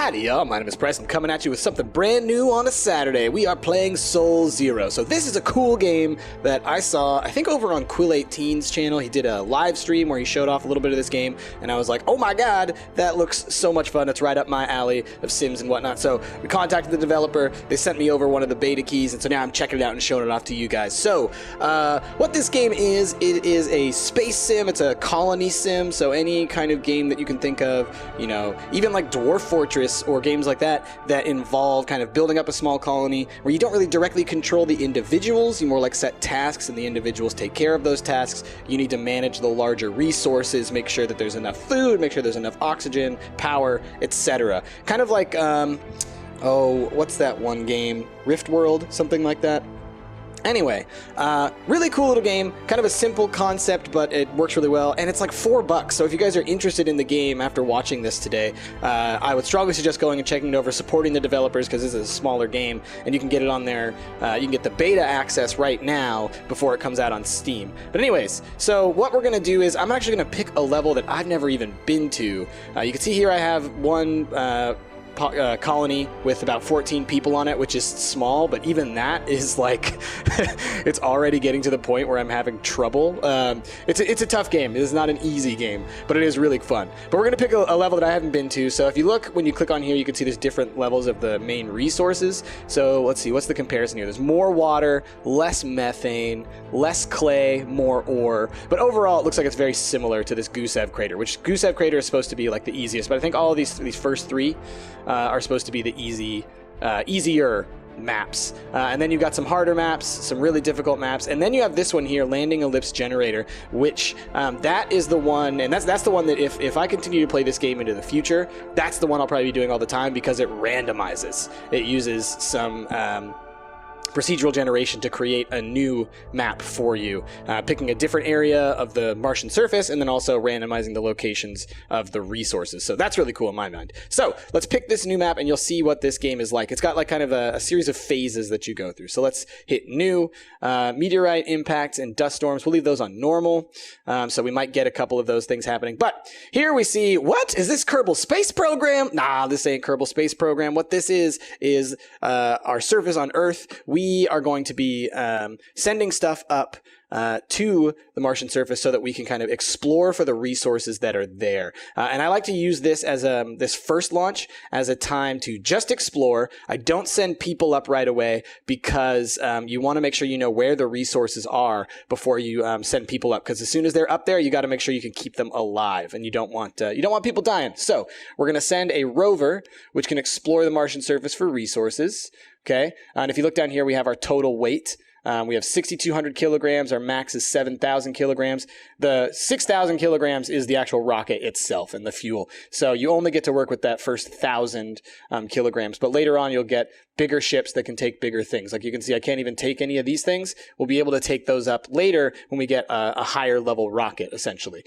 Howdy y'all, my name is Bryce. I'm coming at you with something brand new on a Saturday. We are playing Soul Zero. So this is a cool game that I saw, I think over on Quill18's channel. He did a live stream where he showed off a little bit of this game, and I was like, oh my god, that looks so much fun. It's right up my alley of Sims and whatnot. So we contacted the developer, they sent me over one of the beta keys, and so now I'm checking it out and showing it off to you guys. So what this game is, it is a space sim, it's a colony sim, so any kind of game that you can think of, you know, even like Dwarf Fortress or games like that that involve kind of building up a small colony where you don't really directly control the individuals, you more like set tasks and the individuals take care of those tasks. You need to manage the larger resources, make sure that there's enough food, make sure there's enough oxygen, power, etc. Kind of like, oh, what's that one game? Rift World, something like that. Anyway, really cool little game, kind of a simple concept, but it works really well, and it's like $4. So if you guys are interested in the game after watching this today, I would strongly suggest going and checking it over, supporting the developers, because this is a smaller game, and you can get it on there. You can get the beta access right now before it comes out on Steam. But anyways, so what we're going to do is I'm actually going to pick a level that I've never even been to. You can see here I have one colony with about 14 people on it, which is small, but even that is like it's already getting to the point where I'm having trouble. It's a tough game. It is not an easy game, but it is really fun. But we're gonna pick a level that I haven't been to. So if you look, when you click on here, you can see there's different levels of the main resources. So let's see, what's the comparison here? There's more water, less methane, less clay, more ore, but overall it looks like it's very similar to this Gusev crater, which Gusev crater is supposed to be like the easiest, but I think all of these first three are supposed to be the easier maps. And then you've got some harder maps, some really difficult maps, and then you have this one here, Landing Ellipse Generator, which that is the one, and that's the one that if I continue to play this game into the future, that's the one I'll probably be doing all the time because it randomizes. It uses some procedural generation to create a new map for you, picking a different area of the Martian surface and then also randomizing the locations of the resources. So that's really cool in my mind. So let's pick this new map and you'll see what this game is like. It's got like kind of a series of phases that you go through. So let's hit new, meteorite impacts and dust storms. We'll leave those on normal. So we might get a couple of those things happening. But here we see, what is this Kerbal Space Program? Nah, this ain't Kerbal Space Program. What this is our surface on Earth. We are going to be sending stuff up to the Martian surface so that we can kind of explore for the resources that are there. And I like to use this as this first launch as a time to just explore. I don't send people up right away because you want to make sure you know where the resources are before you send people up. Because as soon as they're up there, you got to make sure you can keep them alive, and you don't want people dying. So we're going to send a rover, which can explore the Martian surface for resources. Okay, and if you look down here, we have our total weight. We have 6,200 kilograms. Our max is 7,000 kilograms. The 6,000 kilograms is the actual rocket itself and the fuel. So you only get to work with that first 1,000 kilograms. But later on, you'll get bigger ships that can take bigger things. Like you can see, I can't even take any of these things. We'll be able to take those up later when we get a higher level rocket, essentially.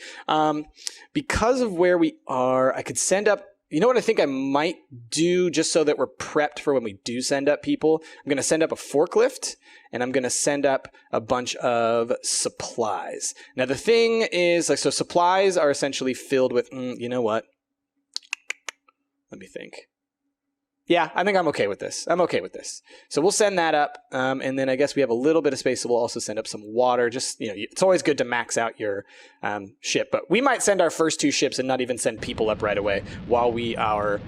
Because of where we are, I could send up. You know what I think I might do just so that we're prepped for when we do send up people? I'm going to send up a forklift, and I'm going to send up a bunch of supplies. Now, the thing is, like, so supplies are essentially filled with, you know what? Let me think. Yeah, I think I'm okay with this. So we'll send that up, and then I guess we have a little bit of space, so we'll also send up some water. Just, you know, it's always good to max out your ship, but we might send our first 2 ships and not even send people up right away while we are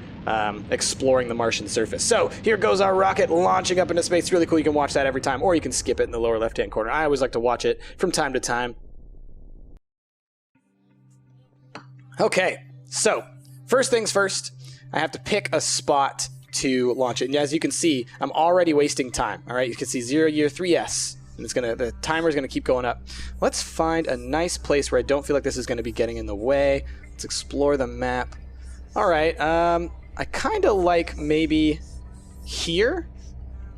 exploring the Martian surface. So here goes our rocket launching up into space. It's really cool. You can watch that every time, or you can skip it in the lower left-hand corner. I always like to watch it from time to time. Okay, so first things first, I have to pick a spot to launch it. And as you can see, I'm already wasting time. All right, you can see 0 year 3S, and the timer is gonna keep going up. Let's find a nice place where I don't feel like this is gonna be getting in the way. Let's explore the map. All right, I kind of like maybe here,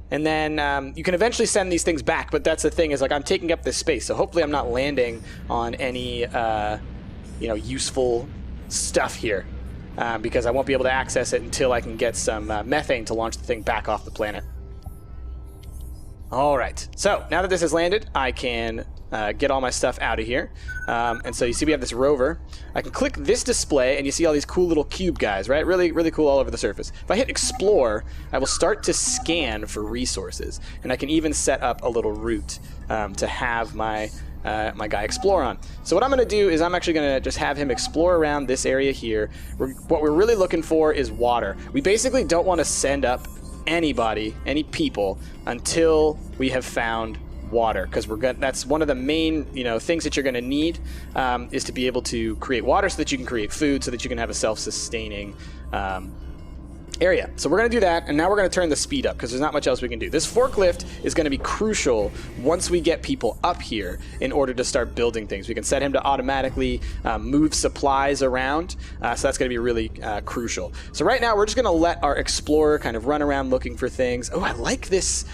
and then you can eventually send these things back. But that's the thing, is like I'm taking up this space, so hopefully I'm not landing on any useful stuff here. Because I won't be able to access it until I can get some methane to launch the thing back off the planet. All right, so now that this has landed, I can get all my stuff out of here. And so you see we have this rover. I can click this display, and you see all these cool little cube guys, right? Really, really cool all over the surface. If I hit explore, I will start to scan for resources, and I can even set up a little route to have my my guy explore on. So what I'm going to do is I'm actually going to just have him explore around this area here. What we're really looking for is water. We basically don't want to send up anybody, any people, until we have found water, because that's one of the main things that you're going to need, is to be able to create water so that you can create food, so that you can have a self-sustaining area. So we're going to do that, and now we're going to turn the speed up because there's not much else we can do. This forklift is going to be crucial once we get people up here in order to start building things. We can set him to automatically move supplies around, so that's going to be really crucial. So right now we're just going to let our explorer kind of run around looking for things. Oh, I like this.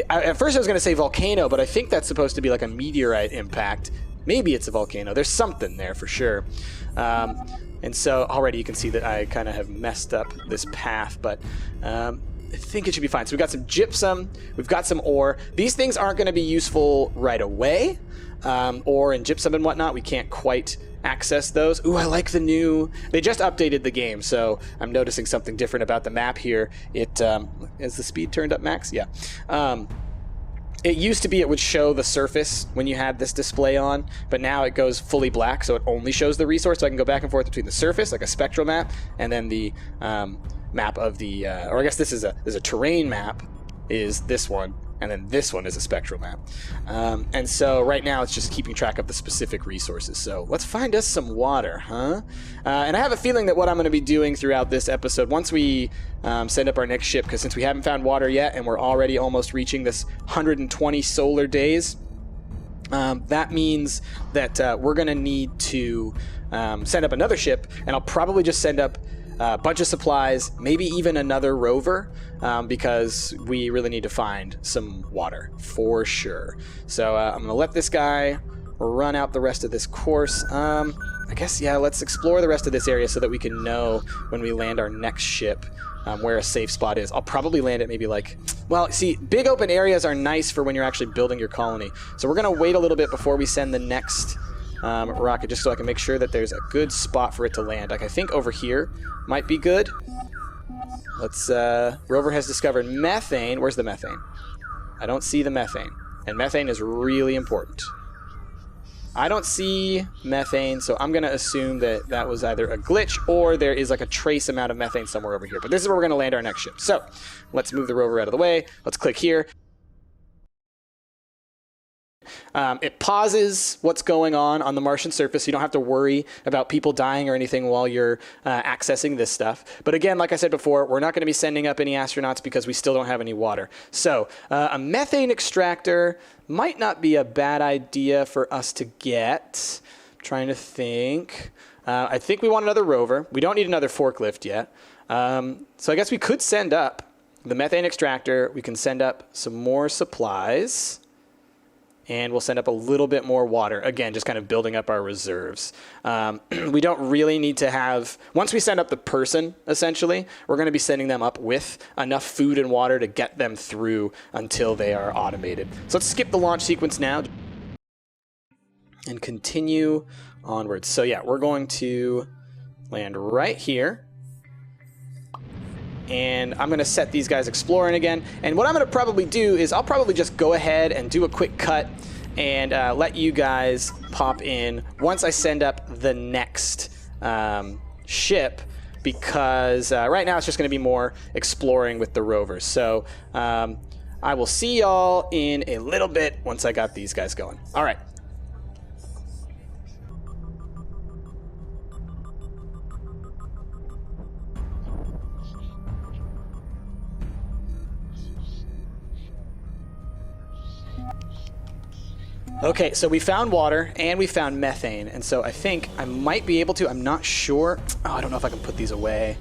At first I was going to say volcano, but I think that's supposed to be like a meteorite impact. Maybe it's a volcano. There's something there for sure. And so already you can see that I kind of have messed up this path, but I think it should be fine. So we've got some gypsum, we've got some ore. These things aren't going to be useful right away. Ore and gypsum and whatnot, we can't quite access those. Ooh, I like the new... They just updated the game, so I'm noticing something different about the map here. It is the speed turned up max? Yeah. It used to be it would show the surface when you had this display on, but now it goes fully black, so it only shows the resource. So I can go back and forth between the surface, like a spectral map, and then the map of the... or I guess this is a terrain map, is this one, and then this one is a spectral map. And so right now it's just keeping track of the specific resources. So let's find us some water, huh? And I have a feeling that what I'm going to be doing throughout this episode, once we send up our next ship, because since we haven't found water yet and we're already almost reaching this 120 solar days, that means that we're going to need to send up another ship, and I'll probably just send up a bunch of supplies, maybe even another rover, because we really need to find some water for sure. So I'm going to let this guy run out the rest of this course. I guess, yeah, let's explore the rest of this area so that we can know when we land our next ship where a safe spot is. I'll probably land it maybe like... Well, see, big open areas are nice for when you're actually building your colony. So we're going to wait a little bit before we send the next rocket, just so I can make sure that there's a good spot for it to land. Like, I think over here might be good. Let's... Rover has discovered methane. Where's the methane? I don't see the methane. And methane is really important. I don't see methane, so I'm going to assume that that was either a glitch or there is like a trace amount of methane somewhere over here. But this is where we're going to land our next ship. So let's move the rover out of the way. Let's click here. It pauses what's going on the Martian surface. You don't have to worry about people dying or anything while you're accessing this stuff. But again, like I said before, we're not going to be sending up any astronauts because we still don't have any water. So a methane extractor might not be a bad idea for us to get. I'm trying to think. I think we want another rover. We don't need another forklift yet. So I guess we could send up the methane extractor. We can send up some more supplies. And we'll send up a little bit more water. Again, just kind of building up our reserves. We don't really need to have... Once we send up the person, essentially, we're going to be sending them up with enough food and water to get them through until they are automated. So let's skip the launch sequence now and continue onwards. So yeah, we're going to land right here. And I'm going to set these guys exploring again. And what I'm going to probably do is I'll probably just go ahead and do a quick cut and let you guys pop in once I send up the next ship, because right now it's just going to be more exploring with the rovers. So I will see y'all in a little bit once I got these guys going. All right. Okay, so we found water and we found methane, and so I think I might be able to, I'm not sure. Oh, I don't know if I can put these away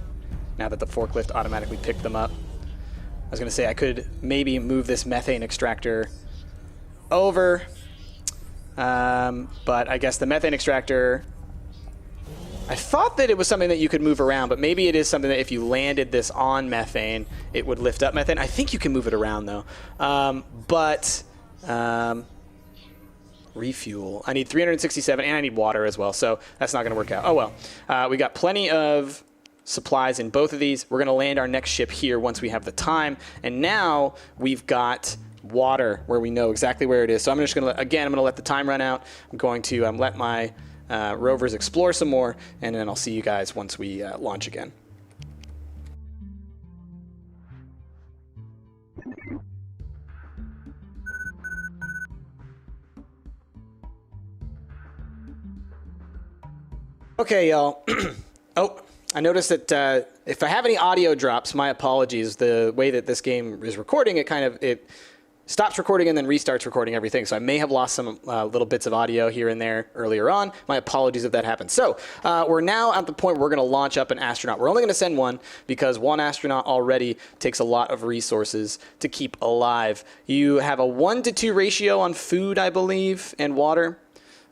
now that the forklift automatically picked them up. I was going to say I could maybe move this methane extractor over, but I guess the methane extractor, I thought that it was something that you could move around, but maybe it is something that if you landed this on methane, it would lift up methane. I think you can move it around though, refuel. I need 367, and I need water as well, so that's not going to work out. Oh, well. We got plenty of supplies in both of these. We're going to land our next ship here once we have the time, and now we've got water where we know exactly where it is. So I'm just going to, again, I'm going to let the time run out. I'm going to let my rovers explore some more, and then I'll see you guys once we launch again. Okay, y'all. Oh, I noticed that if I have any audio drops, my apologies. The way that this game is recording, it stops recording and then restarts recording everything. So I may have lost some little bits of audio here and there earlier on. My apologies if that happened. So we're now at the point where we're going to launch up an astronaut. We're only going to send one because one astronaut already takes a lot of resources to keep alive. You have a 1-to-2 ratio on food, I believe, and water.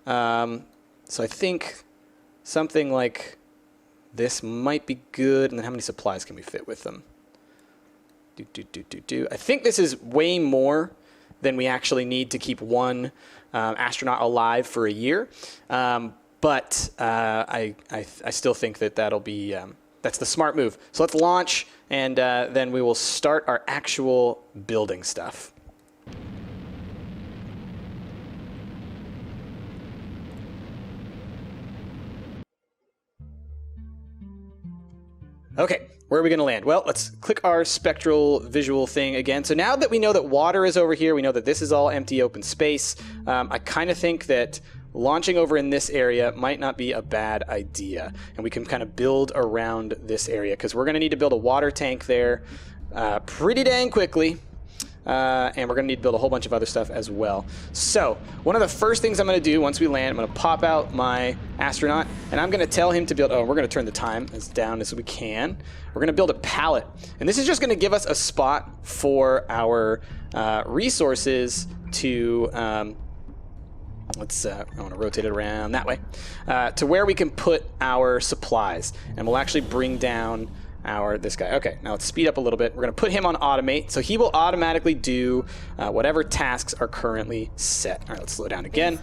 So I think something like this might be good. And then how many supplies can we fit with them? I think this is way more than we actually need to keep one astronaut alive for a year. But I still think that that'll be that's the smart move. So let's launch, and then we will start our actual building stuff. Okay, where are we going to land? Well, let's click our spectral visual thing again. So now that we know that water is over here, we know that this is all empty open space, I kind of think that launching over in this area might not be a bad idea. And we can kind of build around this area, because we're going to need to build a water tank there pretty dang quickly. And we're going to need to build a whole bunch of other stuff as well. So one of the first things I'm going to do once we land, I'm going to pop out my astronaut, and I'm going to tell him to build, we're going to turn the time as down as we can. We're going to build a pallet. And this is just going to give us a spot for our resources to, I want to rotate it around that way, to where we can put our supplies. And we'll actually bring down this guy. Okay, now let's speed up a little bit. We're going to put him on automate, so he will automatically do whatever tasks are currently set. All right, let's slow down again.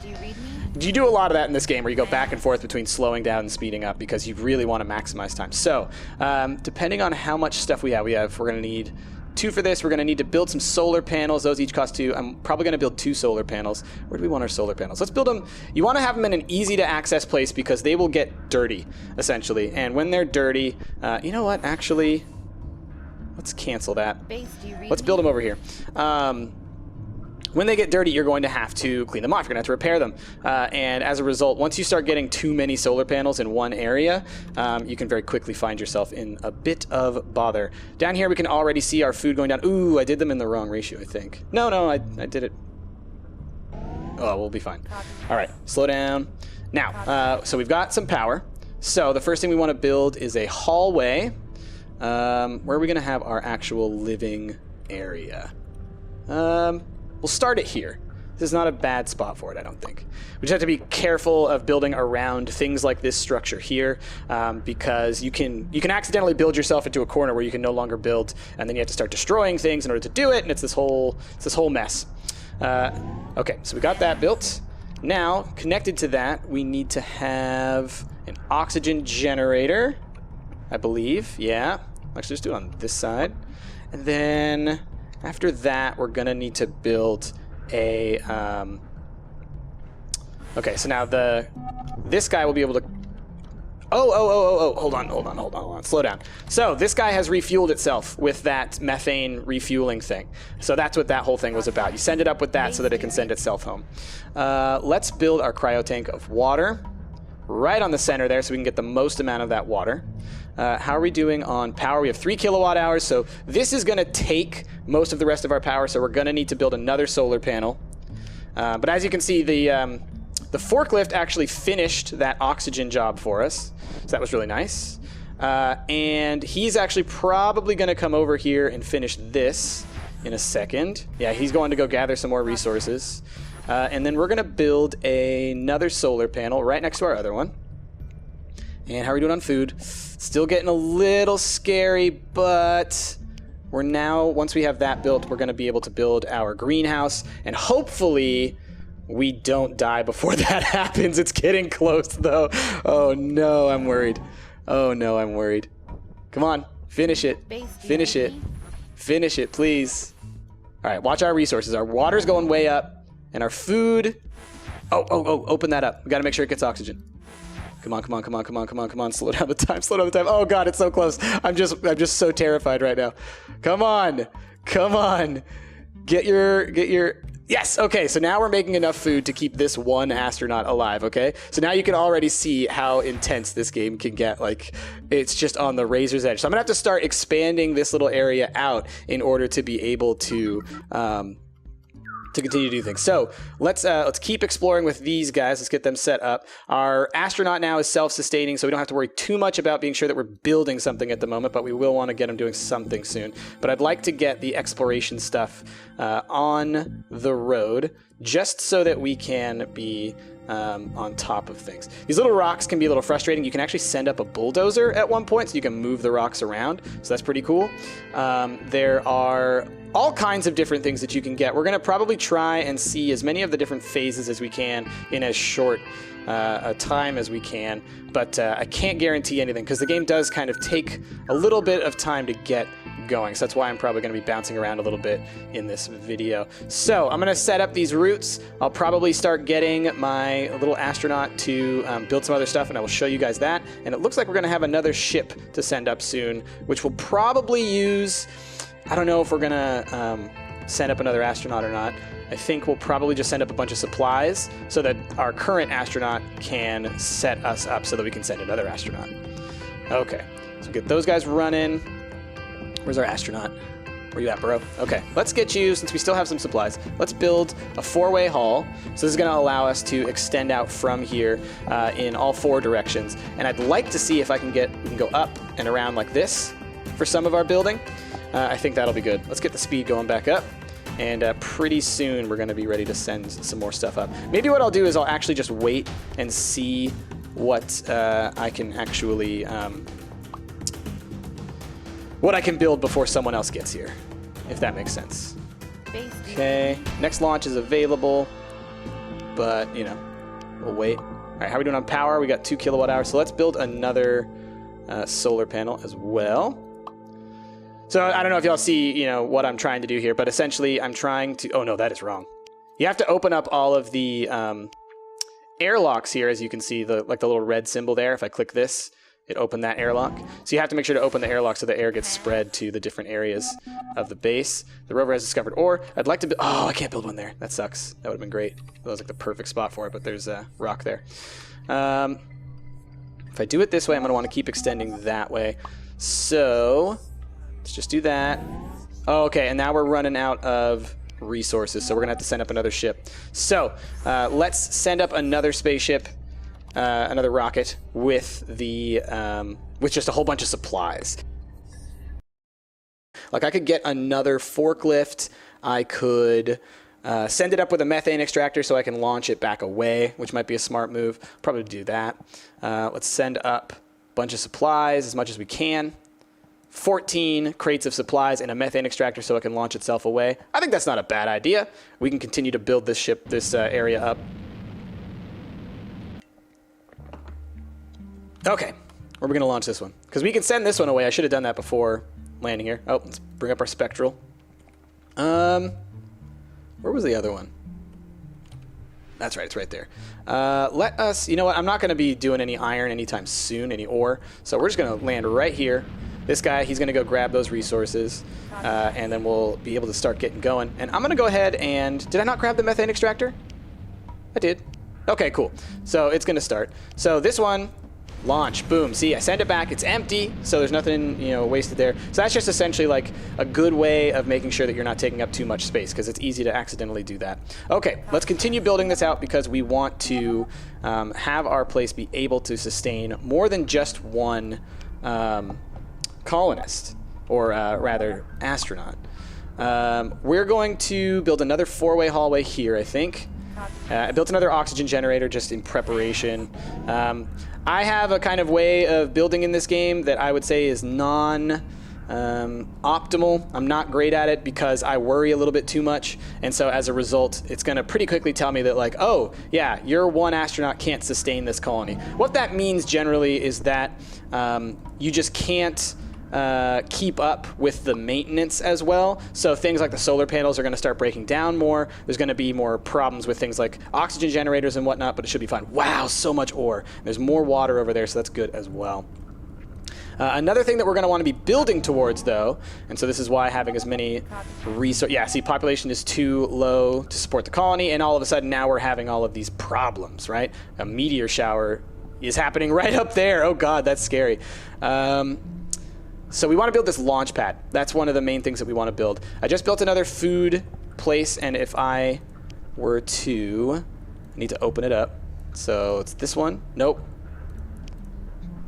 You do a lot of that in this game, where you go back and forth between slowing down and speeding up because you really want to maximize time. So depending on how much stuff we're going to need 2 for this. We're going to need to build some solar panels. Those each cost 2. I'm probably going to build 2 solar panels. Where do we want our solar panels? Let's build them. You want to have them in an easy to access place because they will get dirty, essentially. And when they're dirty, you know what? Actually, let's cancel that. Let's build them over here. When they get dirty, you're going to have to clean them off. You're going to have to repair them. And as a result, once you start getting too many solar panels in one area, you can very quickly find yourself in a bit of bother. Down here, we can already see our food going down. Ooh, I did them in the wrong ratio, I think. No, I did it. Oh, we'll be fine. All right, slow down. Now, so we've got some power. So the first thing we want to build is a hallway. Where are we going to have our actual living area? We'll start it here. This is not a bad spot for it, I don't think. We just have to be careful of building around things like this structure here, because you can accidentally build yourself into a corner where you can no longer build, and then you have to start destroying things in order to do it, and it's this whole mess. Okay, so we got that built. Now, connected to that, we need to have an oxygen generator, I believe. Yeah. Actually, just do it on this side. And then after that, we're going to need to build a... Okay, so now this guy will be able to... Oh, hold on. Slow down. So this guy has refueled itself with that methane refueling thing. So that's what that whole thing was about. You send it up with that so that it can send itself home. Let's build our cryo tank of water right on the center there so we can get the most amount of that water. How are we doing on power? We have 3 kilowatt hours, so this is going to take most of the rest of our power, so we're going to need to build another solar panel. But as you can see, the forklift actually finished that oxygen job for us, so that was really nice. And he's actually probably going to come over here and finish this in a second. Yeah, he's going to go gather some more resources. And then we're going to build another solar panel right next to our other one. And how are we doing on food? Still getting a little scary, but we're now, once we have that built, we're going to be able to build our greenhouse. And hopefully, we don't die before that happens. It's getting close, though. Oh, no, I'm worried. Oh, no, I'm worried. Come on. Finish it. Finish it. Finish it, please. All right, watch our resources. Our water's going way up, and our food... Oh, open that up. We got to make sure it gets oxygen. Come on, come on, come on, come on, come on, come on. Slow down the time, slow down the time. Oh, God, it's so close. I'm just so terrified right now. Come on. Come on. Get your... Yes, okay, so now we're making enough food to keep this one astronaut alive, okay? So now you can already see how intense this game can get. Like, it's just on the razor's edge. So I'm gonna have to start expanding this little area out in order to be able to continue to do things. So let's keep exploring with these guys. Let's get them set up. Our astronaut now is self-sustaining, so we don't have to worry too much about being sure that we're building something at the moment, but we will want to get him doing something soon. But I'd like to get the exploration stuff on the road, just so that we can be on top of things. These little rocks can be a little frustrating. You can actually send up a bulldozer at one point, so you can move the rocks around. So that's pretty cool. There are all kinds of different things that you can get. We're going to probably try and see as many of the different phases as we can in as short a time as we can, but I can't guarantee anything because the game does kind of take a little bit of time to get going. So that's why I'm probably going to be bouncing around a little bit in this video. So I'm going to set up these routes. I'll probably start getting my little astronaut to build some other stuff, and I will show you guys that. And it looks like we're going to have another ship to send up soon, which will probably use... I don't know if we're going to send up another astronaut or not. I think we'll probably just send up a bunch of supplies so that our current astronaut can set us up so that we can send another astronaut. Okay, so get those guys running. Where's our astronaut? Where you at, bro? Okay, let's get you, since we still have some supplies, let's build a four-way hall. So this is going to allow us to extend out from here in all four directions. And I'd like to see if we can go up and around like this for some of our building. I think that'll be good. Let's get the speed going back up. And pretty soon we're going to be ready to send some more stuff up. Maybe what I'll do is I'll actually just wait and see what I can actually... what I can build before someone else gets here, if that makes sense. Okay, next launch is available, but, you know, we'll wait. All right, how are we doing on power? We got 2 kilowatt hours, so let's build another solar panel as well. So I don't know if y'all see, you know, what I'm trying to do here, but essentially I'm trying to... Oh, no, that is wrong. You have to open up all of the airlocks here, as you can see, the little red symbol there. If I click this, it opened that airlock. So you have to make sure to open the airlock so the air gets spread to the different areas of the base. The rover has discovered ore. I'd like to... Oh, I can't build one there. That sucks. That would have been great. That was like the perfect spot for it, but there's a rock there. If I do it this way, I'm going to want to keep extending that way. So... let's just do that. Oh, okay, and now we're running out of resources, so we're gonna have to send up another ship. So let's send up another spaceship, another rocket with the with just a whole bunch of supplies. Like I could get another forklift. I could send it up with a methane extractor so I can launch it back away, which might be a smart move. Probably do that. Let's send up a bunch of supplies as much as we can. 14 crates of supplies and a methane extractor so it can launch itself away. I think that's not a bad idea. We can continue to build this area up. Okay, where are we going to launch this one? Because we can send this one away. I should have done that before landing here. Oh, let's bring up our spectral. Where was the other one? That's right, it's right there. Let us, you know what, I'm not going to be doing any iron anytime soon, any ore. So we're just going to land right here. This guy, he's going to go grab those resources, and then we'll be able to start getting going. And I'm going to go ahead and... Did I not grab the methane extractor? I did. Okay, cool. So it's going to start. So this one, launch, boom. See, I send it back. It's empty, so there's nothing, you know, wasted there. So that's just essentially like a good way of making sure that you're not taking up too much space, because it's easy to accidentally do that. Okay, let's continue building this out because we want to have our place be able to sustain more than just one... colonist, or rather astronaut. We're going to build another four-way hallway here, I think. I built another oxygen generator just in preparation. I have a kind of way of building in this game that I would say is non optimal. I'm not great at it because I worry a little bit too much, and so as a result, it's going to pretty quickly tell me that, like, oh, yeah, your one astronaut can't sustain this colony. What that means generally is that you just can't keep up with the maintenance as well. So things like the solar panels are going to start breaking down more. There's going to be more problems with things like oxygen generators and whatnot, but it should be fine. Wow, so much ore. There's more water over there, so that's good as well. Another thing that we're going to want to be building towards, though, and so this is why having as many resources... Yeah, see, population is too low to support the colony, and all of a sudden now we're having all of these problems, right? A meteor shower is happening right up there. Oh, God, that's scary. So we want to build this launch pad. That's one of the main things that we want to build. I just built another food place, and if I were to... I need to open it up. So it's this one. Nope.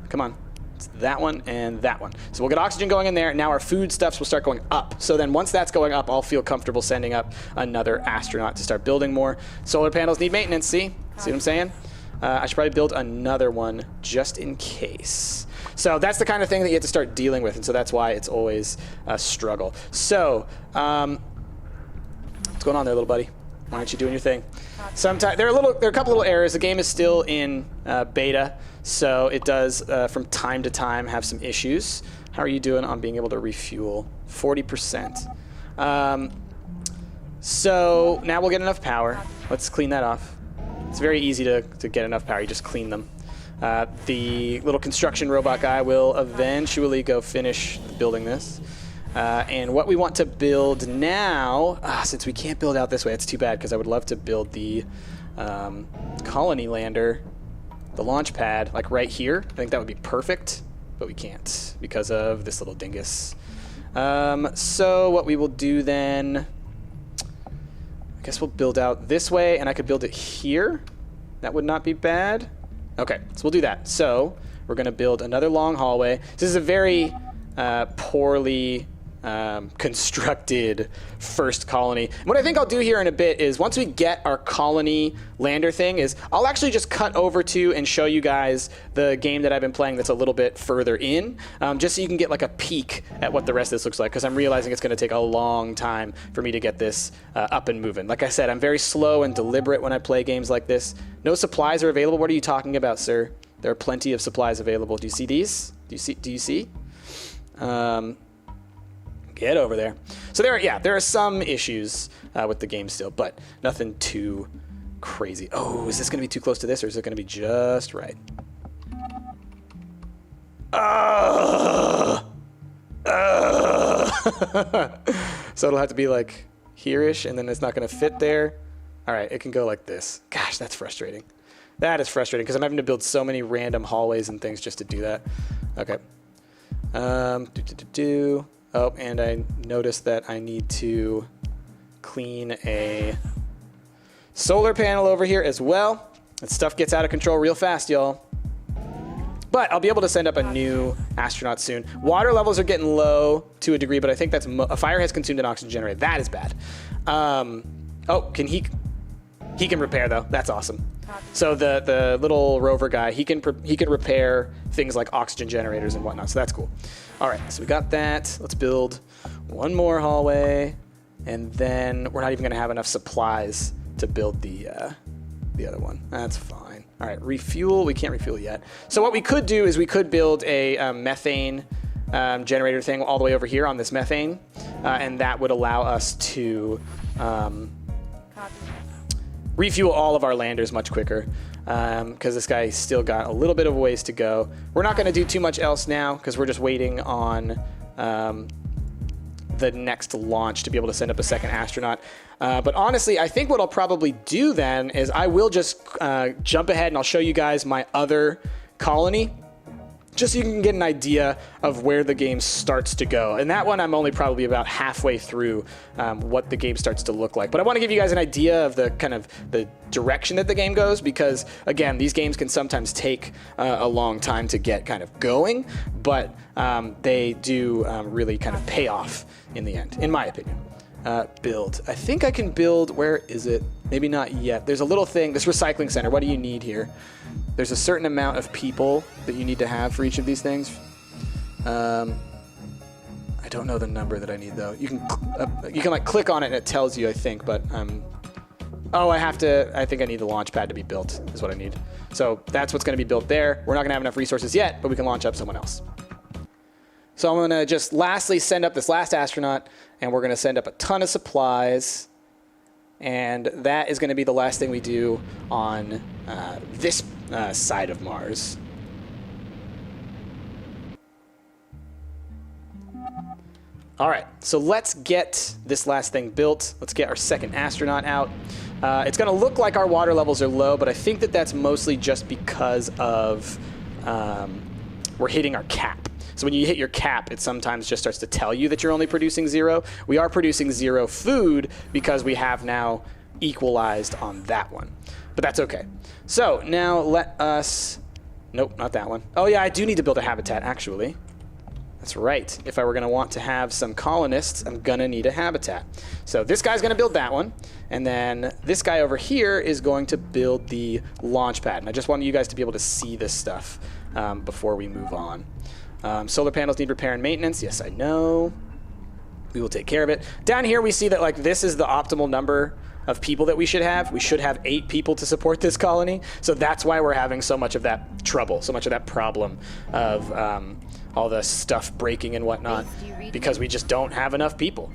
Come on. That one and that one. So we'll get oxygen going in there. Now our food stuffs will start going up. So then once that's going up, I'll feel comfortable sending up another astronaut to start building more. Solar panels need maintenance, see? See what I'm saying? I should probably build another one just in case. So that's the kind of thing that you have to start dealing with, and so that's why it's always a struggle. So, what's going on there, little buddy? Why aren't you doing your thing? Sometimes there are a couple little errors. The game is still in beta, so it does from time to time have some issues. How are you doing on being able to refuel? 40%. So now we'll get enough power. Let's clean that off. It's very easy to get enough power. You just clean them. The little construction robot guy will eventually go finish building this. And what we want to build now, since we can't build out this way, it's too bad because I would love to build the colony lander, the launch pad, like right here. I think that would be perfect, but we can't because of this little dingus. So what we will do then, I guess we'll build out this way, and I could build it here. That would not be bad. Okay, so we'll do that. So we're going to build another long hallway. This is a very poorly constructed first colony. And what I think I'll do here in a bit is once we get our colony lander thing is I'll actually just cut over to and show you guys the game that I've been playing that's a little bit further in, just so you can get like a peek at what the rest of this looks like, because I'm realizing it's going to take a long time for me to get this up and moving. Like I said, I'm very slow and deliberate when I play games like this. No supplies are available. What are you talking about, sir? There are plenty of supplies available. Do you see these? Do you see? Get over there. So there are some issues with the game still, but nothing too crazy. Oh, is this going to be too close to this, or is it going to be just right? So it'll have to be like here-ish, and then it's not going to fit there. All right, it can go like this. Gosh, that's frustrating. That is frustrating because I'm having to build so many random hallways and things just to do that. Okay. Oh, and I noticed that I need to clean a solar panel over here as well. That stuff gets out of control real fast, y'all. But I'll be able to send up a new astronaut soon. Water levels are getting low to a degree, but I think that's a fire has consumed an oxygen generator. That is bad. Oh, can he can repair though. That's awesome. So the little rover guy, he can repair things like oxygen generators and whatnot. So that's cool. All right, so we got that. Let's build one more hallway, and then we're not even going to have enough supplies to build the other one. That's fine. All right, refuel. We can't refuel yet. So what we could do is we could build a methane generator thing all the way over here on this methane, and that would allow us to refuel all of our landers much quicker, because this guy still got a little bit of a ways to go. We're not going to do too much else now because we're just waiting on the next launch to be able to send up a second astronaut. But honestly, I think what I'll probably do then is I will just jump ahead and I'll show you guys my other colony, just so you can get an idea of where the game starts to go. And that one I'm only probably about halfway through what the game starts to look like. But I want to give you guys an idea of the kind of the direction that the game goes, because again, these games can sometimes take a long time to get kind of going, but they do really kind of pay off in the end, in my opinion. Build. I think I can build, where is it? Maybe not yet. There's a little thing, this recycling center. What do you need here? There's a certain amount of people that you need to have for each of these things. I I don't know the number that I need though. You can like click on it and it tells you, I think, but oh, I think I need the launch pad to be built is what I need. So that's what's going to be built there. We're not going to have enough resources yet, but we can launch up someone else. So I'm going to just lastly send up this last astronaut, and we're going to send up a ton of supplies. And that is going to be the last thing we do on this side of Mars. All right, so let's get this last thing built. Let's get our second astronaut out. It's going to look like our water levels are low, but I think that that's mostly just because of we're hitting our cap. So when you hit your cap, it sometimes just starts to tell you that you're only producing 0. We are producing 0 food because we have now equalized on that one. But that's okay. So now let us... Nope, not that one. Oh yeah, I do need to build a habitat, actually. That's right. If I were going to want to have some colonists, I'm going to need a habitat. So this guy's going to build that one. And then this guy over here is going to build the launch pad. And I just wanted you guys to be able to see this stuff before we move on. Solar panels need repair and maintenance. Yes, I know. We will take care of it. Down here we see that like this is the optimal number of people that we should have. We should have 8 people to support this colony. So that's why we're having so much of that trouble, so much of that problem of all the stuff breaking and whatnot, because we just don't have enough people.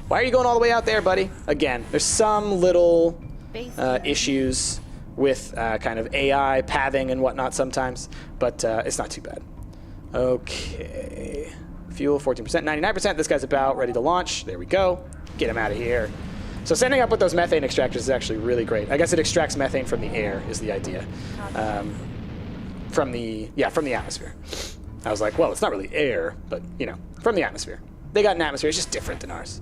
Why are you going all the way out there, buddy? Again, there's some little issues with kind of AI pathing and whatnot sometimes, but it's not too bad. Okay. Fuel, 14%, 99%. This guy's about ready to launch. There we go. Get him out of here. So sending up with those methane extractors is actually really great. I guess it extracts methane from the air is the idea. From the atmosphere. I was like, well, it's not really air, but, you know, from the atmosphere. They got an atmosphere. It's just different than ours.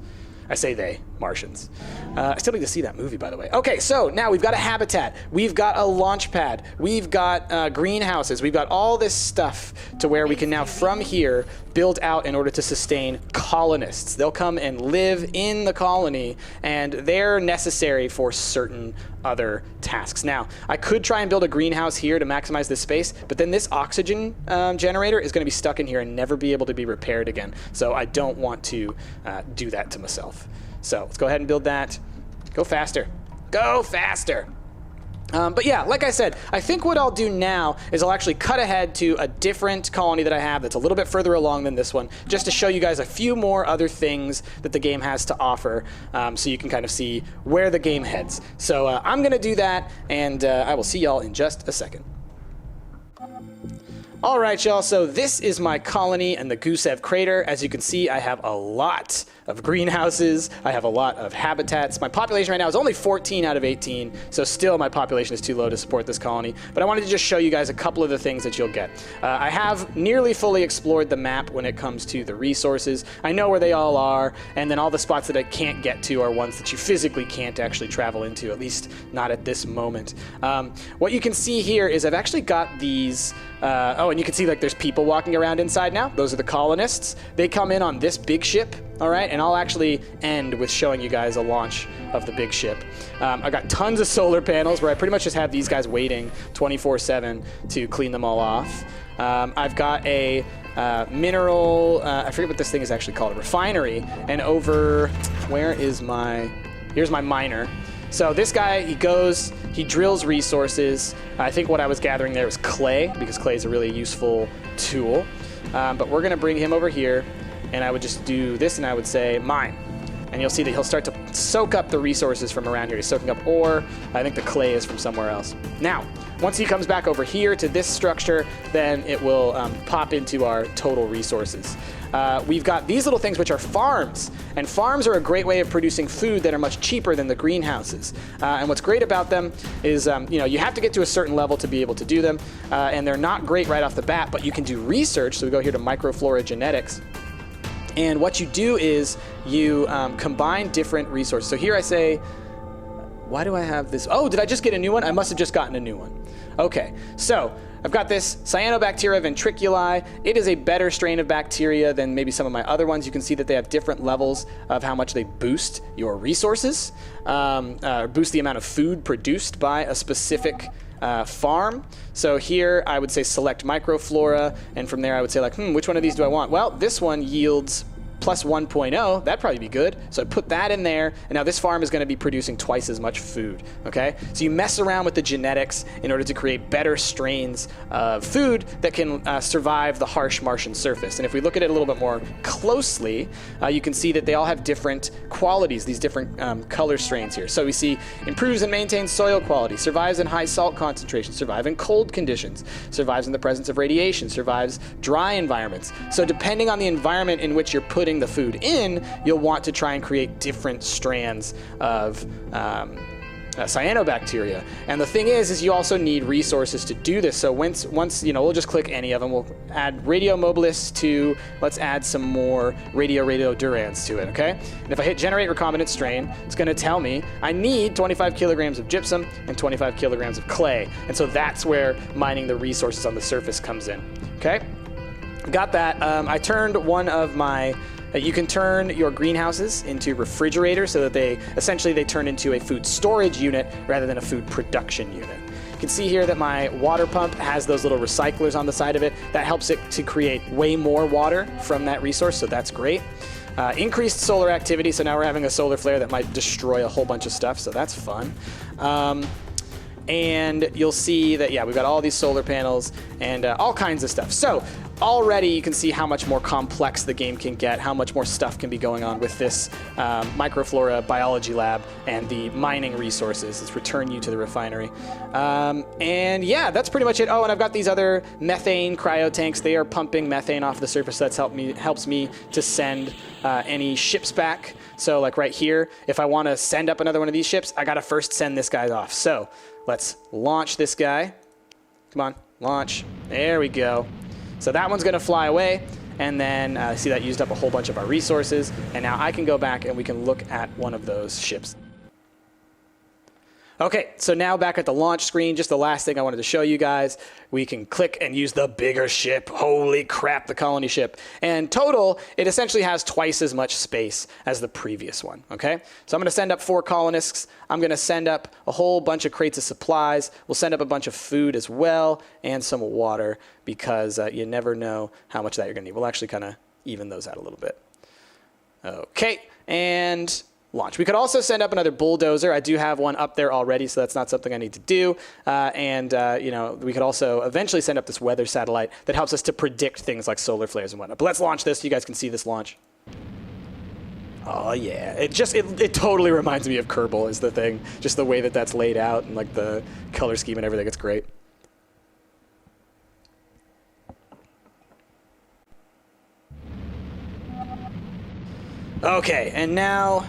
I say they, Martians. I still need to see that movie, by the way. Okay, so now we've got a habitat. We've got a launch pad. We've got greenhouses. We've got all this stuff to where we can now, from here, build out in order to sustain colonists. They'll come and live in the colony, and they're necessary for certain other tasks. Now, I could try and build a greenhouse here to maximize this space, but then this oxygen generator is going to be stuck in here and never be able to be repaired again. So I don't want to do that to myself. So let's go ahead and build that. Go faster. Go faster. But yeah, like I said, I think what I'll do now is I'll actually cut ahead to a different colony that I have that's a little bit further along than this one, just to show you guys a few more other things that the game has to offer, so you can kind of see where the game heads. So I'm going to do that, and I will see y'all in just a second. All right, y'all, so this is my colony in the Gusev crater. As you can see, I have a lot of greenhouses. I have a lot of habitats. My population right now is only 14 out of 18, so still my population is too low to support this colony. But I wanted to just show you guys a couple of the things that you'll get. I have nearly fully explored the map when it comes to the resources. I know where they all are, and then all the spots that I can't get to are ones that you physically can't actually travel into, at least not at this moment. What you can see here is I've actually got these... oh, and you can see like there's people walking around inside now. Those are the colonists. They come in on this big ship, all right? And I'll actually end with showing you guys a launch of the big ship. I got tons of solar panels where I pretty much just have these guys waiting 24/7 to clean them all off. I've got a mineral, I forget what this thing is actually called, a refinery. And over, where is my, here's my miner. So this guy, he goes, he drills resources. I think what I was gathering there was clay, because clay is a really useful tool. But we're going to bring him over here, and I would just do this, and I would say mine. And you'll see that he'll start to soak up the resources from around here. He's soaking up ore. I think the clay is from somewhere else. Now, once he comes back over here to this structure, then it will pop into our total resources. We've got these little things which are farms, and farms are a great way of producing food that are much cheaper than the greenhouses. And what's great about them is, you have to get to a certain level to be able to do them, and they're not great right off the bat, but you can do research. So we go here to microflora genetics. And what you do is you combine different resources. So here I say, why do I have this? Oh, did I just get a new one? I must have just gotten a new one. Okay, so I've got this Cyanobacteria ventriculi. It is a better strain of bacteria than maybe some of my other ones. You can see that they have different levels of how much they boost your resources, boost the amount of food produced by a specific farm. So here I would say select microflora, and from there I would say like, which one of these do I want? Well, this one yields plus 1.0, that'd probably be good. So I'd put that in there, and now this farm is going to be producing twice as much food, okay? So you mess around with the genetics in order to create better strains of food that can survive the harsh Martian surface. And if we look at it a little bit more closely, you can see that they all have different qualities, these different color strains here. So we see improves and maintains soil quality, survives in high salt concentration, survives in cold conditions, survives in the presence of radiation, survives dry environments. So depending on the environment in which you're putting the food in, you'll want to try and create different strands of cyanobacteria. And the thing is you also need resources to do this. So once we'll just click any of them. We'll add radiomobilis to, let's add some more radiodurans to it, okay? And if I hit generate recombinant strain, it's going to tell me I need 25 kilograms of gypsum and 25 kilograms of clay. And so that's where mining the resources on the surface comes in, okay? Got that. I turned one of my you can turn your greenhouses into refrigerators so that they turn into a food storage unit rather than a food production unit. You can see here that my water pump has those little recyclers on the side of it. That helps it to create way more water from that resource, so that's great. Increased solar activity, so now we're having a solar flare that might destroy a whole bunch of stuff, so that's fun. And you'll see that, yeah, we've got all these solar panels and all kinds of stuff. So already you can see how much more complex the game can get, how much more stuff can be going on with this microflora biology lab and the mining resources. Let's return you to the refinery. And yeah, that's pretty much it. Oh, and I've got these other methane cryo tanks. They are pumping methane off the surface. That's helps me to send any ships back. So like right here, if I want to send up another one of these ships, I got to first send this guy off. So let's launch this guy. Come on, launch. There we go. So that one's going to fly away, and then see that used up a whole bunch of our resources, and now I can go back and we can look at one of those ships. Okay, so now back at the launch screen, just the last thing I wanted to show you guys, we can click and use the bigger ship. Holy crap, the colony ship. And total, it essentially has twice as much space as the previous one, okay? So I'm gonna send up 4 colonists. I'm gonna send up a whole bunch of crates of supplies. We'll send up a bunch of food as well, and some water, because you never know how much that you're gonna need. We'll actually kind of even those out a little bit. Okay, and launch. We could also send up another bulldozer. I do have one up there already, so that's not something I need to do. We could also eventually send up this weather satellite that helps us to predict things like solar flares and whatnot. But let's launch this. You guys can see this launch. Oh yeah, it totally reminds me of Kerbal is the thing. Just the way that that's laid out and like the color scheme and everything. It's great. Okay, and now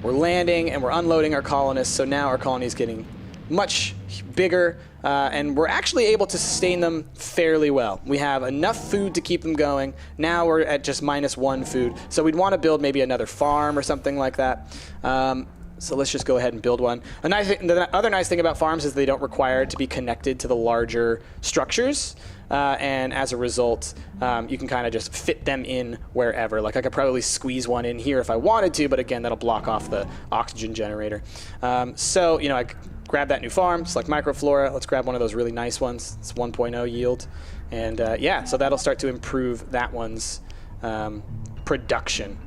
we're landing and we're unloading our colonists, so now our colony is getting much bigger, and we're actually able to sustain them fairly well. We have enough food to keep them going. Now we're at just -1 food, so we'd want to build maybe another farm or something like that. So let's just go ahead and build one. The other nice thing about farms is they don't require it to be connected to the larger structures. And as a result, you can kind of just fit them in wherever. Like I could probably squeeze one in here if I wanted to, but again, that'll block off the oxygen generator. I grab that new farm, select microflora. Let's grab one of those really nice ones. It's 1.0 yield. And so that'll start to improve that one's production.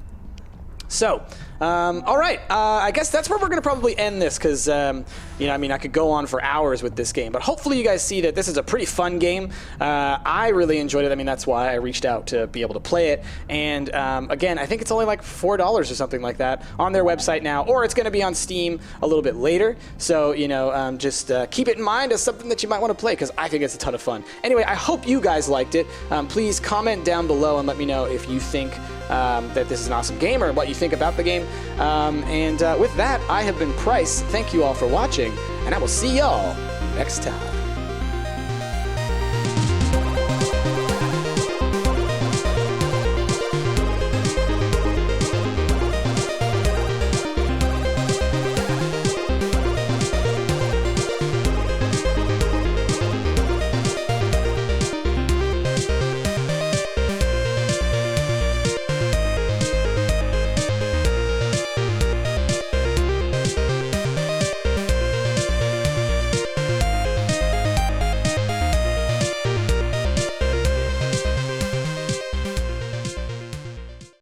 So, all right, I guess that's where we're going to probably end this because, I could go on for hours with this game. But hopefully you guys see that this is a pretty fun game. I really enjoyed it. I mean, that's why I reached out to be able to play it. And, again, I think it's only like $4 or something like that on their website now. Or it's going to be on Steam a little bit later. So, just keep it in mind as something that you might want to play because I think it's a ton of fun. Anyway, I hope you guys liked it. Please comment down below and let me know if you think that this is an awesome game or what you think about the game. With that, I have been Price. Thank you all for watching, and I will see y'all next time.